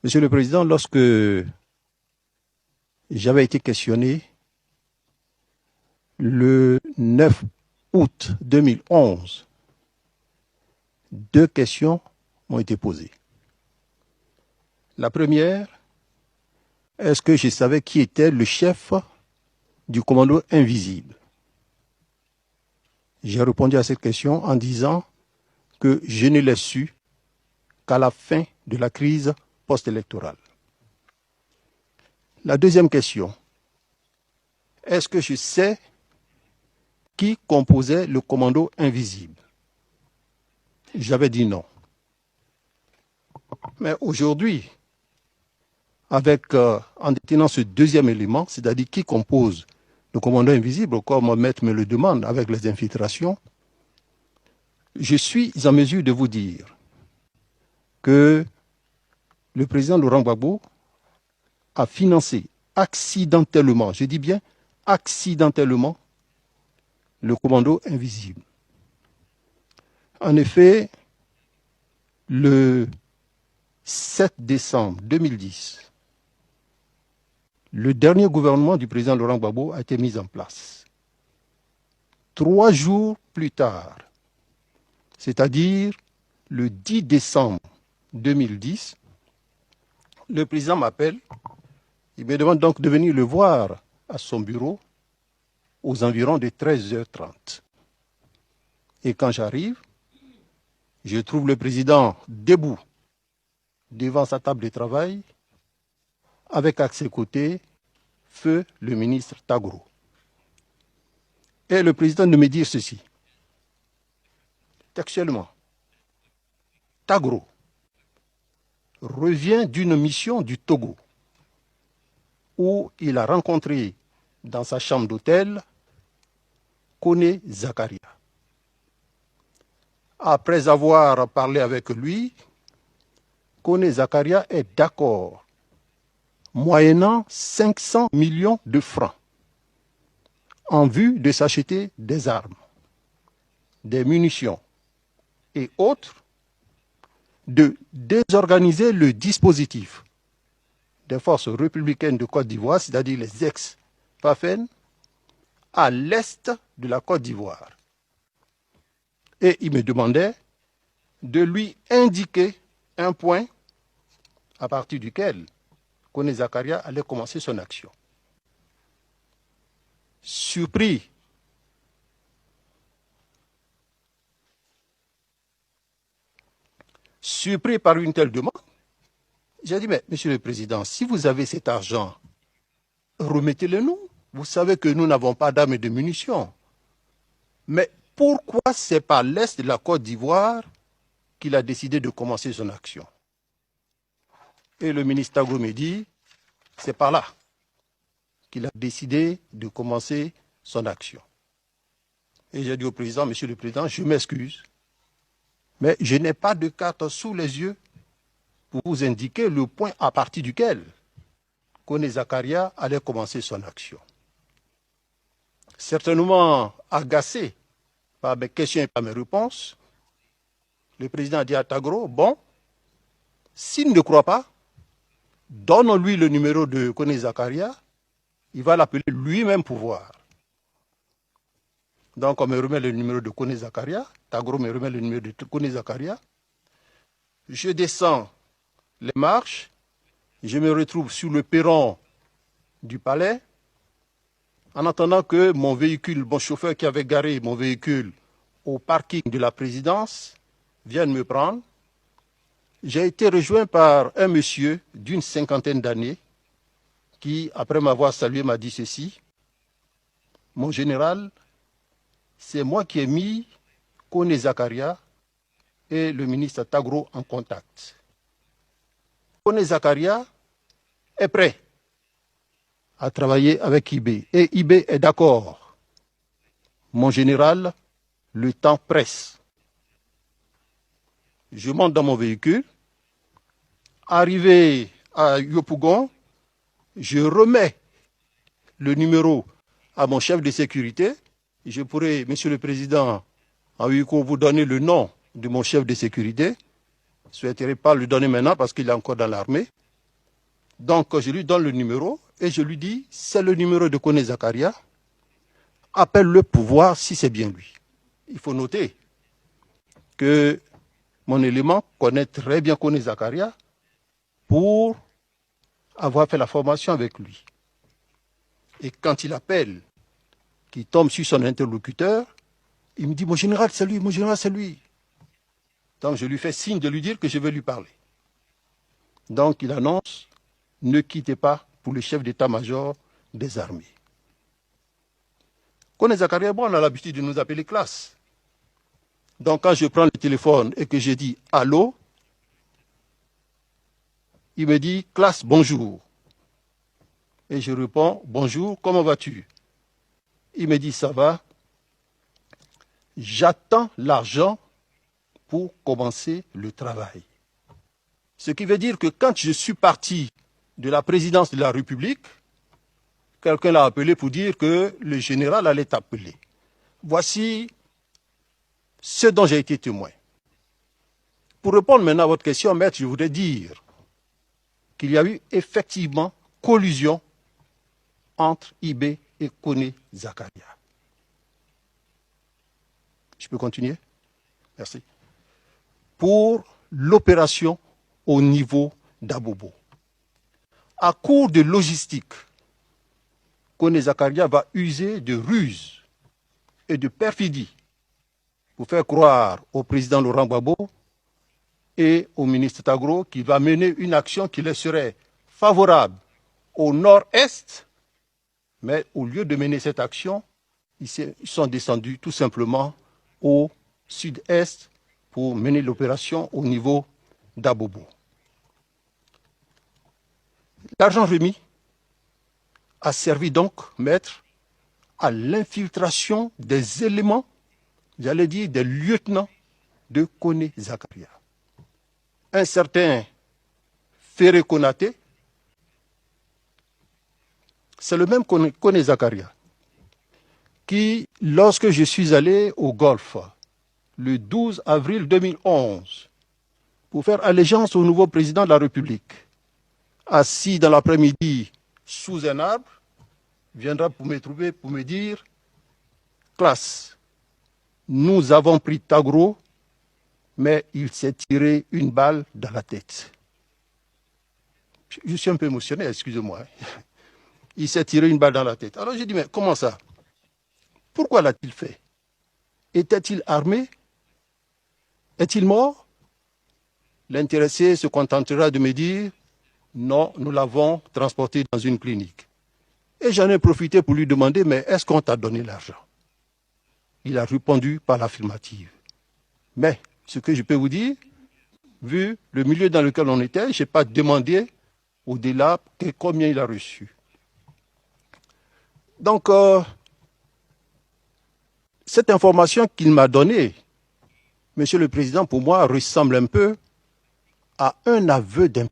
Monsieur le Président, lorsque j'avais été questionné le 9 août 2011, deux questions m'ont été posées. La première, est-ce que je savais qui était le chef du commando invisible? J'ai répondu à cette question en disant que je ne l'ai su qu'à la fin de la crise post-électorale. La deuxième question, est-ce que je sais qui composait le commando invisible? J'avais dit non. Mais aujourd'hui, en détenant ce deuxième élément, c'est-à-dire qui compose le commando invisible, comme Maître me le demande avec les infiltrations, je suis en mesure de vous dire que le président Laurent Gbagbo a financé accidentellement, je dis bien accidentellement, le commando invisible. En effet, le 7 décembre 2010, le dernier gouvernement du président Laurent Gbagbo a été mis en place. 3 jours plus tard, c'est-à-dire le 10 décembre 2010, le président m'appelle, il me demande donc de venir le voir à son bureau aux environs de 13h30. Et quand j'arrive, je trouve le président debout devant sa table de travail, avec à ses côtés feu le ministre Tagro. Et le président de me dire ceci, textuellement, Tagro revient d'une mission du Togo où il a rencontré dans sa chambre d'hôtel Koné Zakaria. Après avoir parlé avec lui, Koné Zakaria est d'accord, moyennant 500 millions de francs, en vue de s'acheter des armes, des munitions et autres, de désorganiser le dispositif des forces républicaines de Côte d'Ivoire, c'est-à-dire les ex-PAFEN, à l'est de la Côte d'Ivoire. Et il me demandait de lui indiquer un point à partir duquel Koné Zakaria allait commencer son action. Surpris par une telle demande, j'ai dit, mais Monsieur le Président, si vous avez cet argent, remettez-le nous. Vous savez que nous n'avons pas d'armes et de munitions. Mais pourquoi c'est par l'est de la Côte d'Ivoire qu'il a décidé de commencer son action? Et le ministre Tagro me dit, c'est par là qu'il a décidé de commencer son action. Et j'ai dit au président, Monsieur le Président, je m'excuse, mais je n'ai pas de carte sous les yeux pour vous indiquer le point à partir duquel Koné Zakaria allait commencer son action. Certainement agacé par mes questions et par mes réponses, le président a dit à Tagro, bon, s'il ne croit pas, donne-lui le numéro de Koné Zakaria, il va l'appeler lui-même pour voir. Donc on me remet le numéro de Koné Zakaria, Tagro me remet le numéro de Koné Zakaria, je descends les marches, je me retrouve sur le perron du palais, en attendant que mon véhicule, mon chauffeur qui avait garé mon véhicule au parking de la présidence, vienne me prendre. J'ai été rejoint par un monsieur d'une 50aine d'années qui, après m'avoir salué, m'a dit ceci. Mon général, c'est moi qui ai mis Koné Zakaria et le ministre Tagro en contact. Koné Zakaria est prêt à travailler avec IB. Et IB est d'accord. Mon général, le temps presse. Je monte dans mon véhicule. Arrivé à Yopougon, je remets le numéro à mon chef de sécurité. Je pourrais, Monsieur le Président, en Yopougon, vous donner le nom de mon chef de sécurité. Je ne souhaiterais pas le donner maintenant parce qu'il est encore dans l'armée. Donc, je lui donne le numéro et je lui dis, c'est le numéro de Koné Zakaria. Appelle-le pour voir si c'est bien lui. Il faut noter que mon élément connaît très bien Koné Zakaria pour avoir fait la formation avec lui. Et quand il appelle, qu'il tombe sur son interlocuteur, il me dit, mon général, c'est lui, mon général, c'est lui. Donc, je lui fais signe de lui dire que je vais lui parler. Donc, il annonce, ne quittez pas pour le chef d'état-major des armées. Koné Zakaria, bon, on a l'habitude de nous appeler classe. Donc, quand je prends le téléphone et que je dis « Allô », il me dit « Classe, bonjour ». Et je réponds « Bonjour, comment vas-tu » Il me dit « Ça va, j'attends l'argent pour commencer le travail ». Ce qui veut dire que quand je suis parti de la présidence de la République, quelqu'un l'a appelé pour dire que le général allait t'appeler. Voici ce dont j'ai été témoin. Pour répondre maintenant à votre question, maître, je voudrais dire qu'il y a eu effectivement collusion entre IB et Koné Zakaria. Je peux continuer? Merci. Pour l'opération au niveau d'Abobo. À court de logistique, Koné Zakaria va user de ruse et de perfidie pour faire croire au président Laurent Gbagbo et au ministre Tagro qu'il va mener une action qui leur serait favorable au nord-est, mais au lieu de mener cette action, ils sont descendus tout simplement au sud-est pour mener l'opération au niveau d'Abobo. L'argent remis a servi donc, maître, à l'infiltration des éléments, j'allais dire des lieutenants de Koné Zakaria. Un certain Ferré Konaté, c'est le même Koné Zakaria qui, lorsque je suis allé au Golfe le 12 avril 2011 pour faire allégeance au nouveau président de la République, assis dans l'après-midi sous un arbre, viendra pour me trouver, pour me dire « Classe, nous avons pris Tagro, mais il s'est tiré une balle dans la tête. » Je suis un peu émotionné, excusez-moi. Il s'est tiré une balle dans la tête. Alors j'ai dit, mais comment ça? Pourquoi l'a-t-il fait? Était-il armé? Est-il mort? L'intéressé se contentera de me dire, non, nous l'avons transporté dans une clinique. Et j'en ai profité pour lui demander, mais est-ce qu'on t'a donné l'argent? Il a répondu par l'affirmative. Mais ce que je peux vous dire, vu le milieu dans lequel on était, je n'ai pas demandé au-delà de combien il a reçu. Donc, cette information qu'il m'a donnée, Monsieur le Président, pour moi, ressemble un peu à un aveu d'impudence.